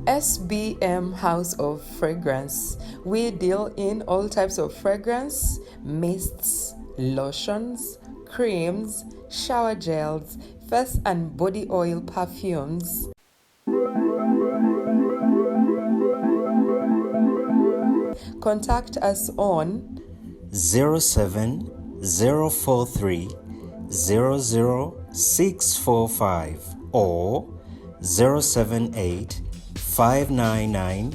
SBM House of Fragrance. We deal in all types of fragrance, mists, lotions, creams, shower gels, face and body oil perfumes. Contact us on 07043 00645 or 078 599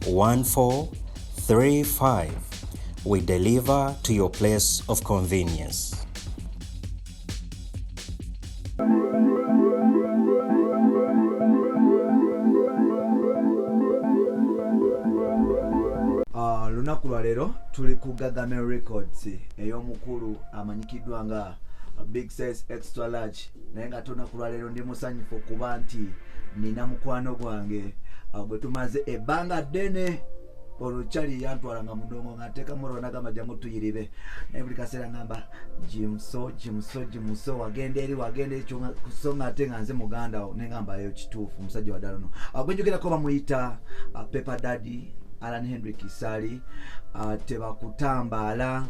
1435. We deliver to your place of convenience. Lunaku lwa leero tuli ku Gagame Records ey'omukulu amanyikiddwa nga Big Size Extra Large, naye nga lunaku lwa leero ndi musanyufu kuba nti nina mukwano gwange gwe tumaze ebbanga ddene olukyali yantwalanga mu ddongo nga nteekamu olwo nagamba jangu tuyiribe, naye buli kaseera ngamba jimuso wagenda eri so nga ate nga nze muganda wo nengambayo kituufu omusajja wa ddala no gwenjogerako bamuyita Pepper Daddy Allan Hendrick Tebakutambaala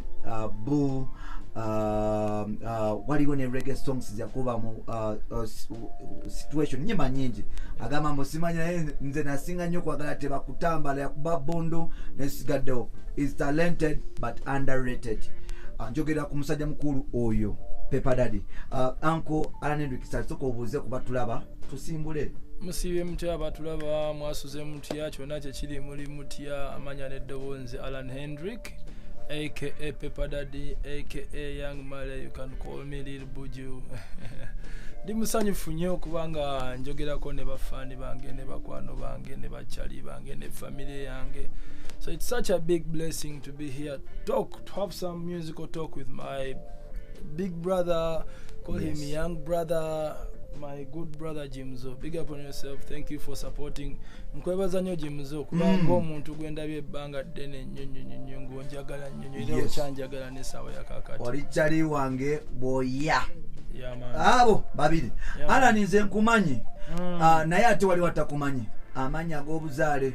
Boo waliwo ne reggae songs zakuba mu situation nyimba nyingi agamba mbu simanya naye nze nasinga nnyo kwagala Tebakutambaala yakuba Bondo nesigaddewo is talented but underrated. Njogera ku musajja mukulu oyo Pepper Daddy. Uncle Allan Hendrick soka obuuze kuba tulaba tusimbule musibe mutya abatulaba mwasuze mutya kyonna kyekiri muli mutya amanya n'eddoboozi Allan Hendrick aka Pepper Daddy aka Young Male, you can call me Lil Buju. Ndi musanyufu nnyo kubanga njogerako ne bafaani bange ne bakwano bange ne bakyali bange ne family yange. So it's such a big blessing to be here, to have some musical talk with my big brother, call him young brother, my good brother Jimzo. Big up on yourself. Thank you for supporting. Nkwebaza nnyo Jimzo kubanga omuntu gwendabye ebbanga ddene nnyo ngonjagala nnyo era okyanjagala n'essaawa ya kakati. Olikyali wange boya. Abo babiri. Allan nze nkumanyi naye ate wali watakumanyi amanya ag'obuzaale.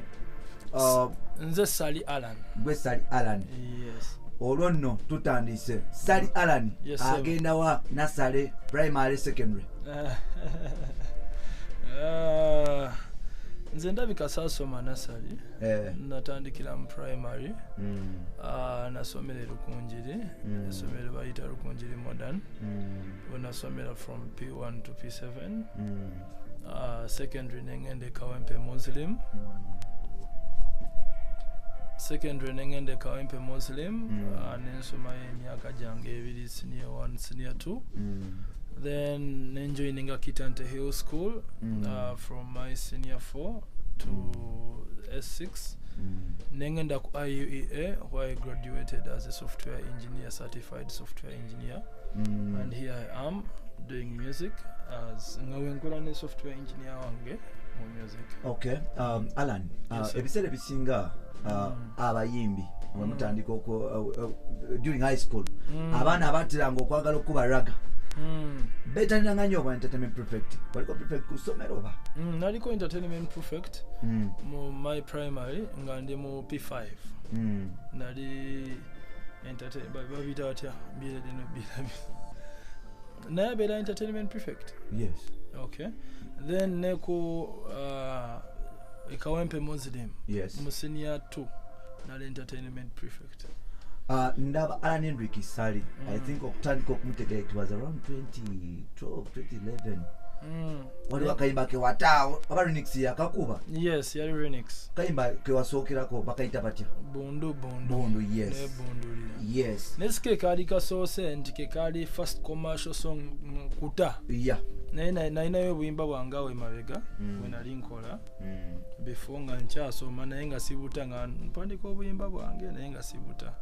Nze Sali Allan. Gwe Sali Allan. Yes. Olwo nno tutandise. Sali Allan agenda wa Nasale primary secondary. Nze ndabika saasoma Nasali. Natandikira mu primary. Nasomera Lukunjiri. Nasomera bayita Lukunjiri modern. Nasomera from P1 to P7. Secondary nengende Kawempe Muslim. Secondary nengende Kawempe Muslim. Nensoma emyaka gyange ebiri, senior 1, senior 2. Then joining Kitante Hill School from my senior 4 to S6. Nengenda ku IUEA, where I graduated as a software engineer, certified software engineer. And here I am doing music as ngawenkola software engineer wange mu music. Okay. Allan, ebiseera bisinga abayimbi bamutandika during high school abaana abatiranga okwagala okuba raga. Better than your entertainment prefect. What got prefect ku somero oba? Naliko entertainment prefect. My primary ngande mu P5. Nali entertainment babita atya bile deno bila. Na bela entertainment prefect. Yes. Okay. Then neko Kawempe Muslim. Yes. Mu senior 2 nali entertainment prefect. Ndaba Allan Hendrick Sali. I think okutandika okumutegeka it was around 2012, 2011. Wali wakayimba ke watao aba remix yakakuba. Yes, yali remix. Kayimba ke wasookerako bakayita batya? Bondo. Yes. Ne Bondo. Yes. Neske kali kasose ntike kali first commercial song kuta. Yeah. Nayo buyimba bwangawe mabega when ali nkola before nga nkyasoma naye nga sibuta nga mpandika obuyimba bwange naye nga sibuta.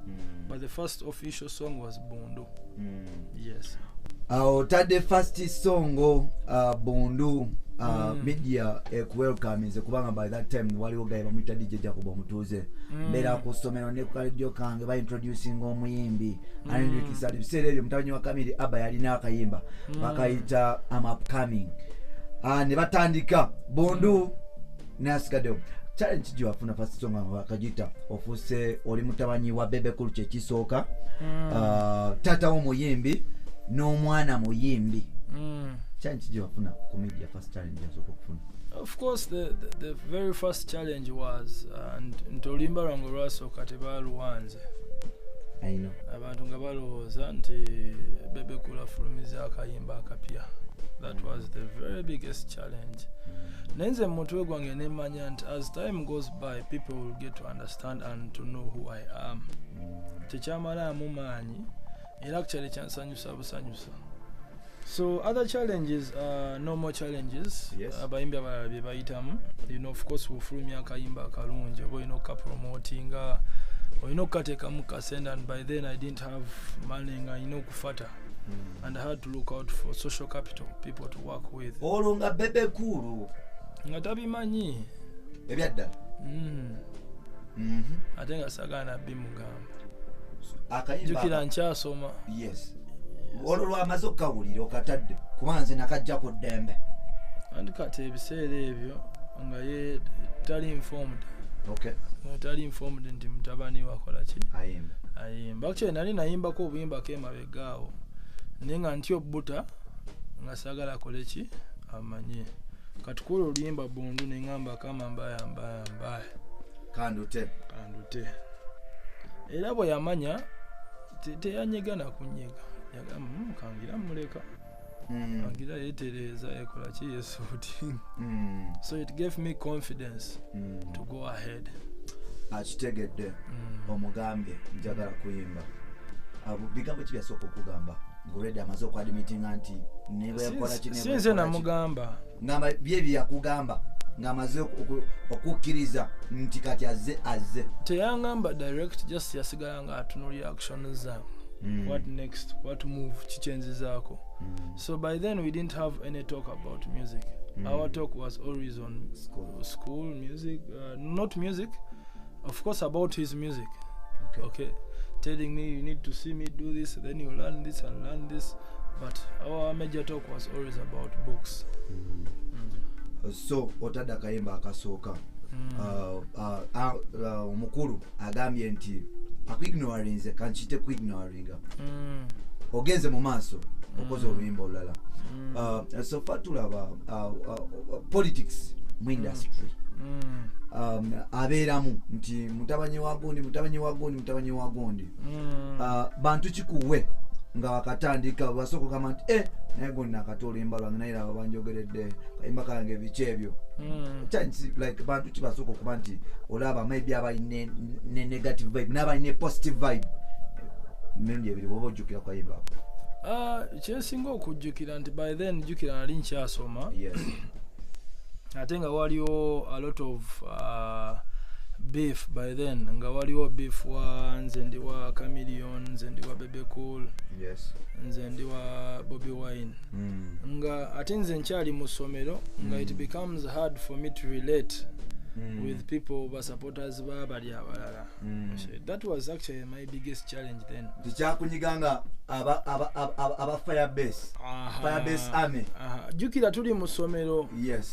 But the first official song was Bondo. Yes. Otadde first song Bondo media welcome is kubanga by that time waliwo gaye bamuyita DJ Jacob omutuuze mbera ku somero ne kalidio kange ba introducing omuyimbi Hendrick Sali biseera ebyo mutabanyi wa Kamiri Aba yalina akayimba bakayita I'm upcoming ne batandika Bondo nasigaddewo challenge gyewafuna first song wakagita ofuse oli mutabani wa Bebe kulu kyekisooka tata w'omuyimbi n'omwana muyimbi challenge gyewafuna ku media first challenge yasooka okufuna. Of course, the very first challenge was nti oluyimba lwange olwasooka tebaaluwanze. I know. Abantu nga balowooza nti Bebe kulu afulumiza akayimba akapya. That was the very biggest challenge. Nenze mutwe gwange nemanya nti as time goes by, people will get to understand and to know who I am. Tekyamalamu maanyi era actually kyansanyusa busanyusa. So other challenges are normal challenges. Yes. Abayimbi abalala bye bayitamu. Of course wofulumya akayimba akalungi oba olina okukapromotinga olina okukateekamu kasenda, and by then I didn't have money nga olina okufata. And I had to look out for social capital, people to work with. Olwo nga Bebe kulu Nga tabimanyi. ebyaddala Ate nga sagana bimugamba. akayimba Jukira nkyasoma. yes olwo lwamaze okukawulira okatadde kuba nze nakajjako ddembe. And kati ebiseera ebyo nga ye tali informed. Okay. Tali informed nti mutabani wakola ki? Ayimba. Actually nali nayimbako obuyimba kemabegaawo. Naye nga ntyo buta nga sagala kole ki amanye. Katukula oluyimba bundu neŋŋamba kama mbaya. Kandute. Era bwe yamanya teyanyega nakunyega. Yagamba kangira muleka. Kangira yetereza ekola ki yesuuti. So it gave me confidence to go ahead. Akitegedde omugambye njagala kuyimba. Bigambo ki byasooka okugamba ng'olwedde amaze okwadimitinga nti nebekola ki sinze namugamba ngamba bye yakugamba ng'amaze okukkiriza nti kati azze teyangamba direct, just yasigala nga atunulira actions zange. What next, what move kichenzizaako. So by then we didn't have any talk about music. Our talk was always on school music, not music, of course about his music. Okay, telling me you need to see me do this, then you learn this and learn this, but our major talk was always about books. So otadde akayimba akasooka omukulu agambye nti akuignorinze kankite kuignoringa ogenze mu maaso okoze oluyimba olulala. So far tulaba politics mu industry abeeramu nti mutabani wa gundi bantu kikuwe nga wakatandika wasooka kama nti naye gonna akati oluyimba lwange naye laba banjogeredde kayimba kange biki ebyo. Like bantu kibasooka okuba nti olaba maybe abalina ne negative vibe n'abalina positive vibe emirundi ebiri bwoba ojjukira kayimba ako. Kyensinga okujjukira nti by then jjukira nali nkyasoma. Ate nga waliwo a lot of beef by then, nga waliwo beef wa nze ndi wa Chameleon, nze ndi wa Bebe Cool, nze ndi wa Bobi Wine. Nga ate nze nkyali mu ssomero nga it becomes hard for me to relate with people ba supporters bali abalala. That was actually my biggest challenge then. Tikyakunyiganga aba Firebase army. Jukira tuli mu ssomero.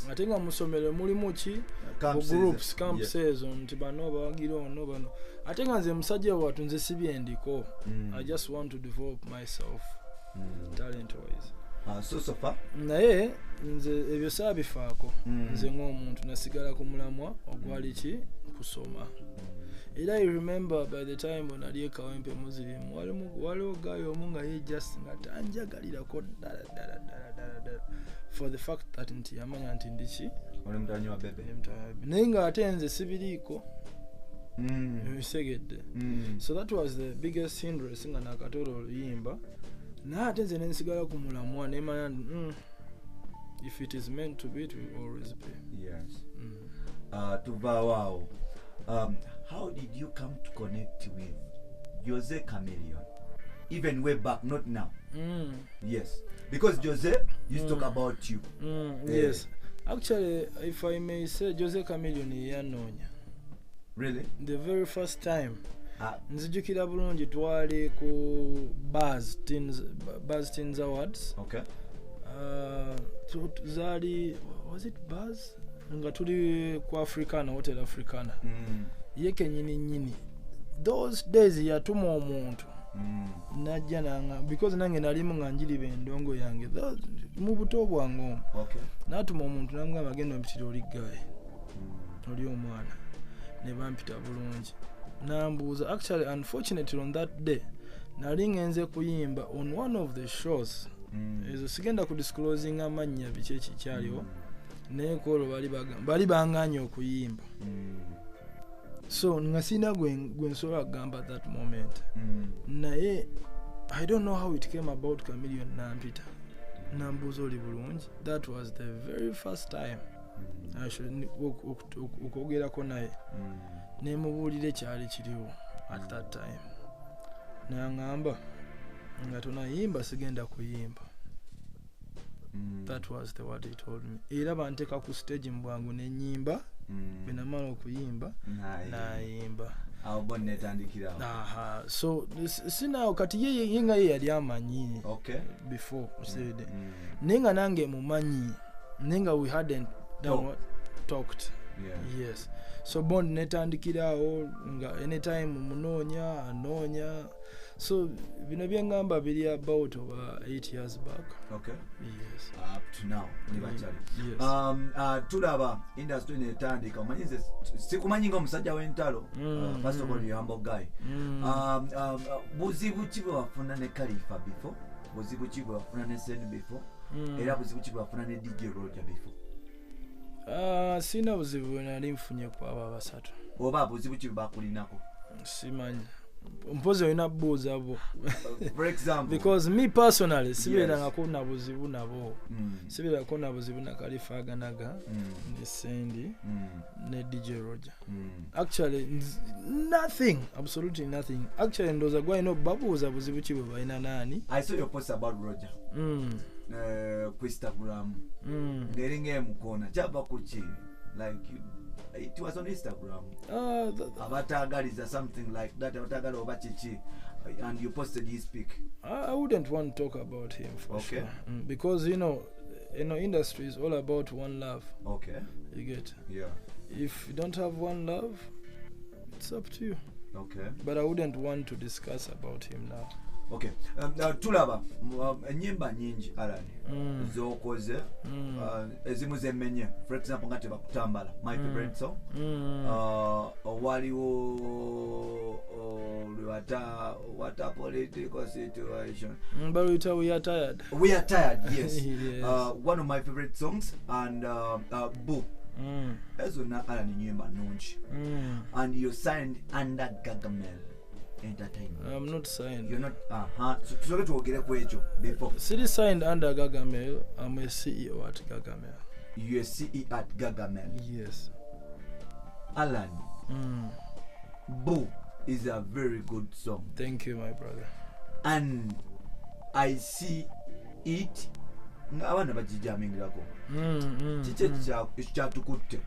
Ate nga mu ssomero mulimu ki groups camps nti bano bawagira ono bano. Ate nga nze musajja watu nze sibyendiko. I just want to develop myself talent wise. So far naye nze ebyo saabifaako. Nze ng'omuntu nasigala ku mulamwa ogwali ki kusoma. Era I remember by the time when ali Kawempe Muslim waliwo gayo omu nga ye just nga tanjagalirako ddala for the fact that nti yamanya nti ndiki oli mutanyi wa Bebe naye nga ate nze sibiriiko bisegedde. So that was the biggest hindrance nga nakatola oluyimba. Na ate nze nensigala ku mulamwa nemanya if it is meant to be, it will always be. Tuvaawo how did you come to connect with Jose Chameleon even way back, not now? Yes, because Jose used to talk about you. Yes, actually if I may say Jose Chameleon yanonya. Really? The very first time nzijukira bulungi twali ku Buzz Teens Awards. Okay. Zali, was it Buzz? nga tuli ku Africana Hotel Africana ye kenyini those days yatuma omuntu najja nanga because nange nalimu nga njiriba endongo yange mu buto bwange natuma omuntu namugamba agenda ompitira oli gaye oli omwana ne bampita bulungi nambuuza actually unfortunately on that day nali ngenze kuyimba on one of the shows ezo sigenda ku disclosing amannya biki ekikyaliwo naye kolo bali banganye okuyimba so nga sina gwe nsobola kugamba at that moment naye I don't know how it came about Chameleon nampita nambuuza oli bulungi. That was the very first time okwogerako naye nemubuulira ekyali kiriwo at that time naŋŋamba nga tonayimba sigenda kuyimba. That was the word he told me. Era banteeka ku stage mu bwangu nenyimba bwe namala okuyimba nayimba awo bonna netandikirawo. So sinaawo kati ye nga ye yali amanyi before said naye nga nange mumanyi naye nga we hadn't talked. Yes, so bond netandikirawo nga anytime munoonya so bino byengamba biri about over 8 years back. Yes, up to now nibachali. Yes. Tulaba industry netandika omanyize sikumanyi nga omusajja w'entalo first of all you humble guy. Buzibu ki bwe wafuna ne Khalifa before, buzibu ki bwe wafuna ne Sen before, era buzibu ki bwe wafuna ne DJ Roger before? Sina buzibu nali nfunye ku abo abasatu. Oba buzibu ki bwe bakulinako? Simanyi. Mpoze olina buuza bo. For example, because me personally sibeerangako na buzibu nabo. Sibeerako na buzibu na Khalifa aganaga ne Sandy ne DJ Roger. Actually nothing, absolutely nothing. Actually ndoza gwa ino babuuza buzibu ki bwe balina nani. I saw your post about Roger ku Instagram ngeringe mukona chaba kuchi like it was on Instagram. Abatagaliza something like that. Abatagala oba chichi, and you posted his pic. I wouldn't want to talk about him for sure. Because you know industry is all about one love. You get. Yeah. If you don't have one love, it's up to you. But I wouldn't want to discuss about him now. Tulaba enyimba nyingi Allan zokoze ezimu zemenye, for example nga tebakutambala my favorite song waliwo what a political situation but we are tired. Yes. One of my favorite songs and Boo ezo na Allan nyimba nungi and you signed under Gargamel Entertainment. I'm not signed. You're not. So to get before. City signed under Gargamel. I'm a CEO at Gargamel. You're a CEO at Gargamel. Yes. Allan. Boo is a very good song. Thank you, my brother. And I see it. Abana bajijamingirako. Chichatukutte.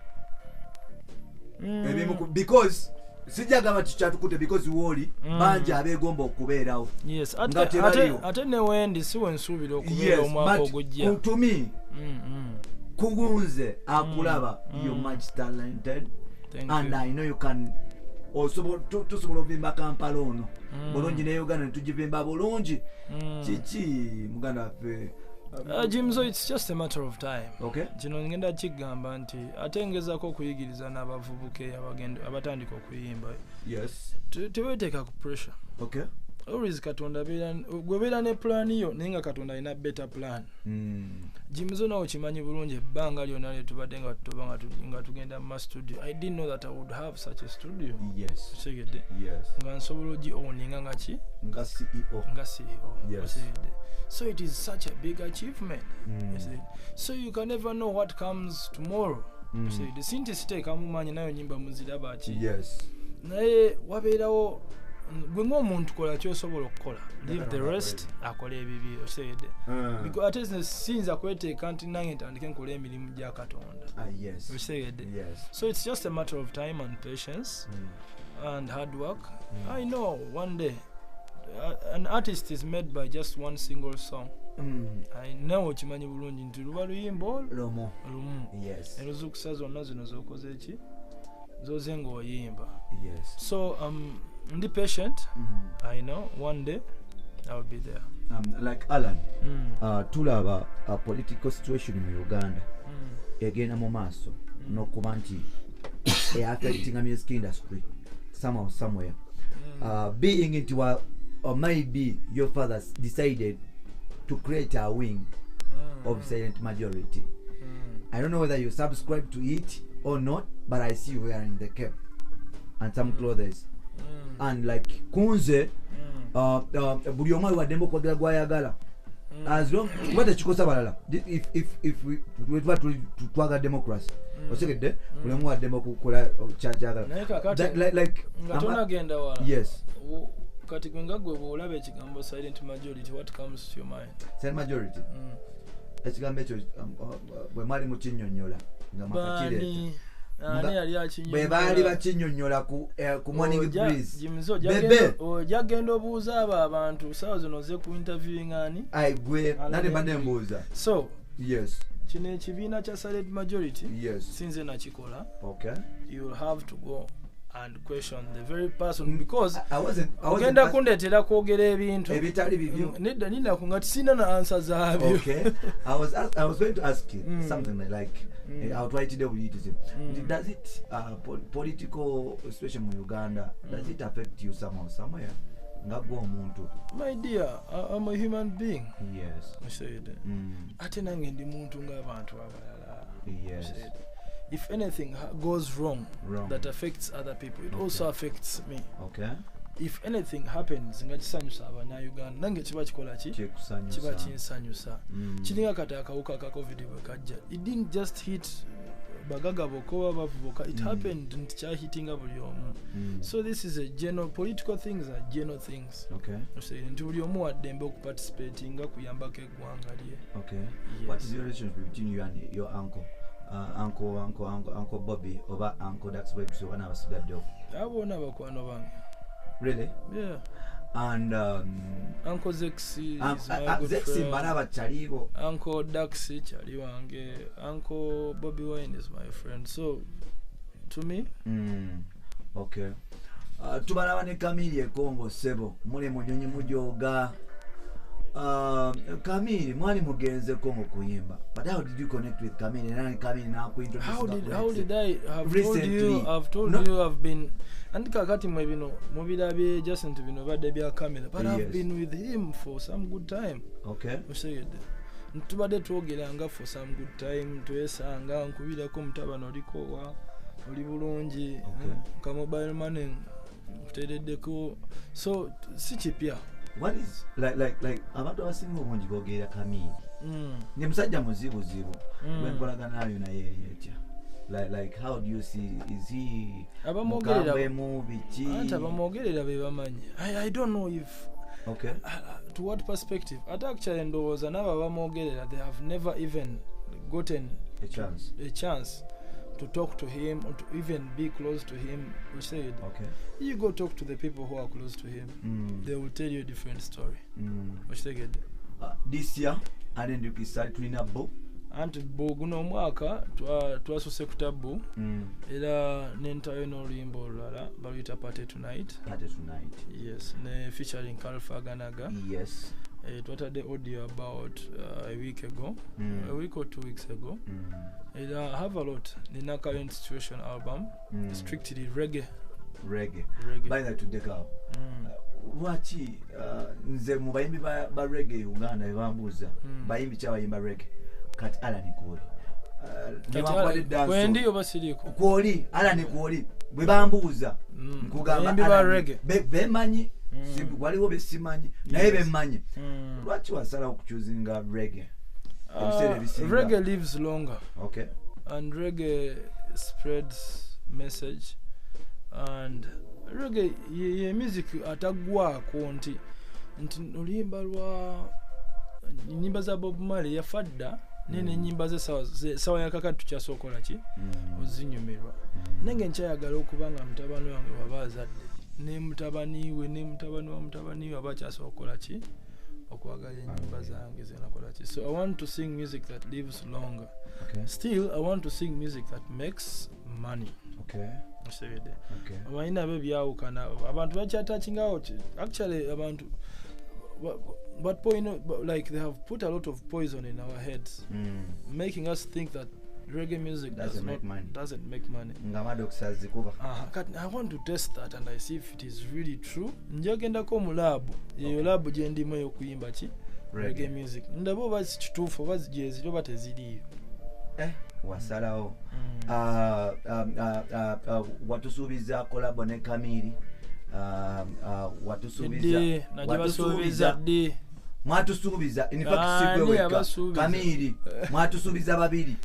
Because sijagamba kikyatukutte because woli bangi abeegomba okubeerawo. Yes, ate ne wendi siwe nsuubira okubeera omwaka ogujja. Kutumi kugunze akulaba you're much talented. And I know you can also tusobola okuvimba Kampala ono bulungi ne Uganda netugivimba bulungi kiki muganda waffe. Jimzo, it's just a matter of time. Kino ngenda kigamba nti atengezako okuyigiriza n'abavubuke abatandika okuyimba. Yes. Teweteeka ku pressure. Always Katonda beera ne plan yo naye nga Katonda alina better plan. Jimzo nawe kimanyi bulungi ebbanga lyonna lye tubadde nga tugenda mu studio. I didn't know that I would have such a studio. Yes. Segedde. Yes. Nga nsobola ogioninga nga ki? Nga CEO. Yes. So it is such a big achievement. You see? So you can never know what comes tomorrow. You see? The scientist kamumanyi nayo nyimba muziraba ki. Yes. Naye wabeerawo gwe ng'omuntu kola ky'osobola okukola. Leave the rest akole ebibyo. Because at least siyinza kweteeka nti nange ntandike nkola emirimu gya Katonda. Yes. Yes. So it's just a matter of time and patience and hard work. I know one day an artist is made by just one single song. nawe okimanyi bulungi nti luba luyimba lumu. Yes. Eruzukusa zonna zino zokoze ki zoze ng'oyimba. Yes. So ndi patient. I know one day I'll be there. Like Allan, tulaba a political situation in Uganda egenda mu maaso n'okuba nti affecting a music industry somehow somewhere. Being into or maybe your fathers decided to create a wing of silent majority. I don't know whether you subscribe to it or not, but I see you wearing the cap and some clothes. And like kunze buli omwe wadembo kwagala gwayagala as long whether chikosa balala if we twaga democracy osekede buli omwe wadembo kukola chajagala like ngatona agenda wala. Yes. Kati kwengagwe bwolaba ekigambo silent majority, what comes to your mind? Silent majority ekigambo ekyo bwe mali mu kinnyonnyola nga makakireta bwe baali bakinnyonnyola ku morning breeze. Bebe ojagenda obuuza abo abantu sawa zino ze ku interviewing ani gwe nane banembuuza. So yes, kino ekibiina kya silent majority. Yes. Sinze nakikola. Okay. You'll have to go and question the very person because I wasn't ogenda kundetera kwogera ebintu ebitali bibyo nedda kungati sina na answer zaabyo. Okay. I was going to ask you something like I'll try to deal with it. Does it political situation in Uganda, does it affect you somehow somewhere? Ngabwo omuntu. My dear, I'm a human being. Yes. I said. Ate nange ndi muntu ng'abantu abalala. Yes. If anything goes wrong that affects other people, it also affects me. Okay. If anything happens nga kisanyusa abannayuganda nange kiba kikola ki kiba kinsanyusa. Kiringa kati akawuka ka covid bwe kajja, it didn't just hit bagaga bokoba bavubuka, it happened nti kyahitinga buli omu. So this is a general political things are general things. Okay. Nti buli omu waddembe okuparticipating nga kuyambako eggwanga lye. Okay. Yes. What is the relationship between you and your uncle? Uncle Bobi oba Uncle Dax Webs one of us got abona bakwano bange. Really? Yeah. And Uncle Zexi is my good Zexi friend. Chaligo. Uncle Daxi Chali Wange. Uncle Bobi Wine is my friend. So to me okay. Tubalaba ne Kamili Kongo sebo mule munyonyi mujoga. Kamili mwani mugenze Kongo kuyimba. But how did you connect with Kamili? And Kamili now introduce. How did I have recently, told you? I've told you I've been and kakati mwe bino mubirabe just into bino badde bya Kamili. But I've been with him for some good time. Okay. Mushayede. Ntubadde twogeranga for some good time. Twesanga nkubirako Mutabani oliko wa oli bulungi. Ka mobile money kutereddeko. So si kipya. What is like abantu abasinga obungi boogera Kamili ne musajja muzibu bwenkolagana nayo naye yetya like how do you see, is he abamwogerera movie abamwogerera be bamanyi. I don't know if okay to what perspective actually ndowooza n'abo abamwogerera they have never even gotten a chance to talk to him or to even be close to him. We said, okay, you go talk to the people who are close to him. They will tell you a different story. Which they get. This year, I didn't do start clean up book. Anti guno mwaka twasose kutabu era n'entayo n'oluyimba olulala baluyita Party Tonight. Yes, ne featuring Kalfa Ganaga. Yes. Twatadde audio about a week ago, a week or 2 weeks ago. I have a lot. Nina Current Situation album, strictly reggae. By that to take out. Lwaki nze mu bayimbi ba reggae Uganda bambuza bayimbi kya bayimba reggae kati Allan Kwoli Wendi oba siriko Kwoli Allan Kwoli bwe bambuza nkugamba reggae bemanyi waliwo besimanyi naye bemanyi lwaki wasala okuchuzinga reggae? Reggae lives longer. Okay. And reggae spreads message and reggae ye music atagwako nti oluyimba lwa nyimba za Bob Marley yafadda nene nyimba ze sawa yakakati tukyasokola ki ozinyumirwa nenge nkyayagala okubanga mutabani wange wabazadde ne mutabani we ne mutabani wa mutabani we abakyasokola ki okwagala ennyimba zange zenakola ki. So I want to sing music that lives longer. Okay. Still I want to sing music that makes money. Okay. Okay. Amanyi nabyo byawukana abantu bakyataching out actually abantu but like they have put a lot of poison in our heads, making us think that reggae music doesn't make money. I want to test that and I see if it is really true. Njagendako mu lab eyo lab gye ndimu ey'okuyimba ki reggae music ndaba oba kituufu oba zijezi oba teziriyo. Wasalawo watusuubiza kolabo ne Kamiri, watusuubiza mwatusuubiza in fact sigwe weka Kamiri mwatusuubiza babiri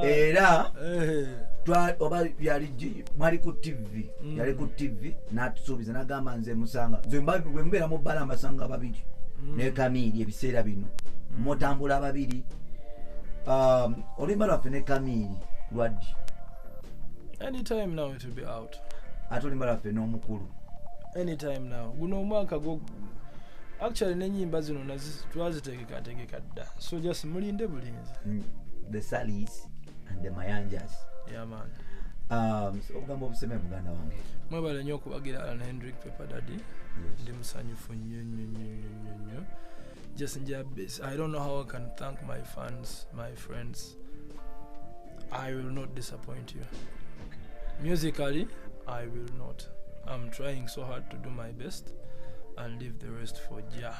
era oba mwali ku TV yali ku TV n'atusuubiza n'agamba nze musanga nze mbeera mu bbala mbasanga babiri ne Kamiri ebiseera bino mutambula babiri. Olimba lwaffe ne Kamiri lwaddi anytime now it will be out. Ate olimba lwaffe n'omukulu anytime now guno omwaka go actually n'ennyimba zino twaziteekeka dda, so just mulinde bulinzi. The Salis and the Mayanjas. Yeah man. So ogamba obuseme muganda wange mwebale nnyo okubagira Allan Hendrick Pepper Daddy. Ndi musanyufu nnyo. Just I don't know how I can thank my fans, my friends. I will not disappoint you. Musically, I will not. I'm trying so hard to do my best and leave the rest for Jah.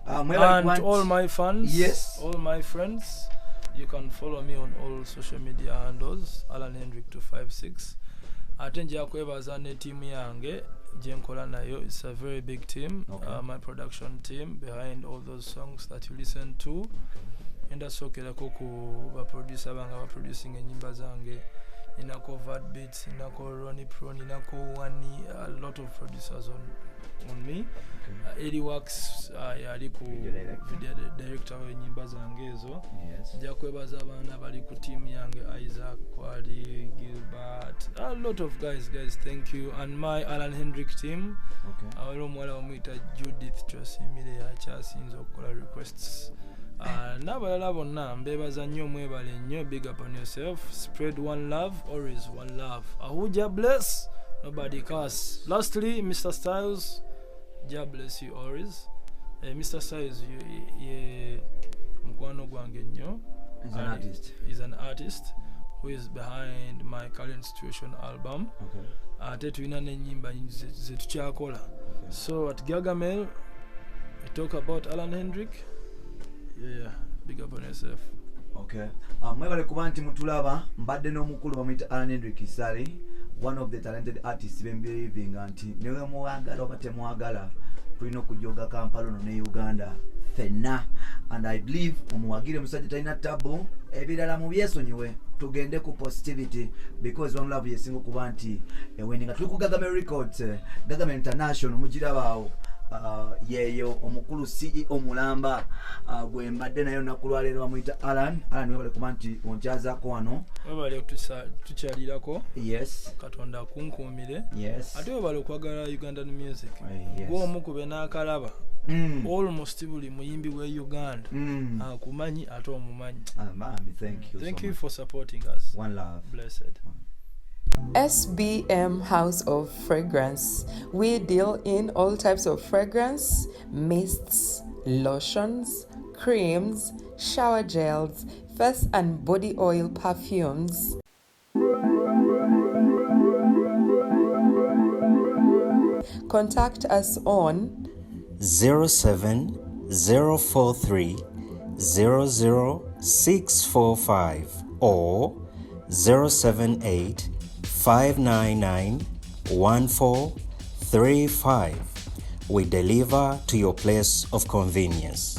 And all my fans, yes, all my friends, you can follow me on all social media handles, Allan Hendrick 256. Ate nja kwebaza ne team yange jenkola nayo. It's a very big team. Okay. My production team behind all those songs that you listen to. Ndasokerako ku ba producer banga ba producing enyimba zange. Inako Vat Beats, inako Ronnie Pro, inako Wani, a lot of producers on me. Eddie Wax yali ku video director w'enyimba zange ezo. Nja kwebaza abaana bali ku team yange, Isaac, Kwali, Gilbert, a lot of guys, thank you. And my Allan Hendrick team, awali omuwala omuyita Judith Chosimire yakyasinza okukola requests. N'abalala bonna mbebaza nnyo, mwebale nnyo, big up on yourself, spread one love, always one love. Jah bless, nobody curse. Lastly, Mr. Styles, Jah bless you always. Mr. Styles mukwano gwange nnyo. He's an artist who is behind my current situation album. Ate tulina n'ennyimba ze tukyakola. So at Gargamel we talk about Allan Hendrick. Yeah, big up on yourself. Okay. Mwebale kuba nti mutulaba mbadde n'omukulu bamuyita Allan Hendrick Sali, one of the talented artists believing nti newe mwagala oba temwagala tulina okujoga Kampala ne Uganda fenna, and I believe omuwagire musajja talina tabu ebirala mu byesonyiwe tugende ku positivity because one love yesinga kuba nti eweninga tuli ku Gargamel Records, Gargamel International mugirabaawo. Yeyo omukulu CEO mulamba gwe mbadde nayo nakulwalero bamuyita Allan webale kuba nti onkyazaako wano, webale tukyalirako. Yes, Katonda kunkuumire. Yes, ate webale okwagala Ugandan music. Gwomu kube n'akalaba almost buli muyimbi we Uganda akumanyi ate omumanyi. Thank you for supporting us. One love. Blessed. SBM House of Fragrance. We deal in all types of fragrance, mists, lotions, creams, shower gels, face and body oil perfumes. Contact us on 07043 00645 or 078 599 1435. We deliver to your place of convenience.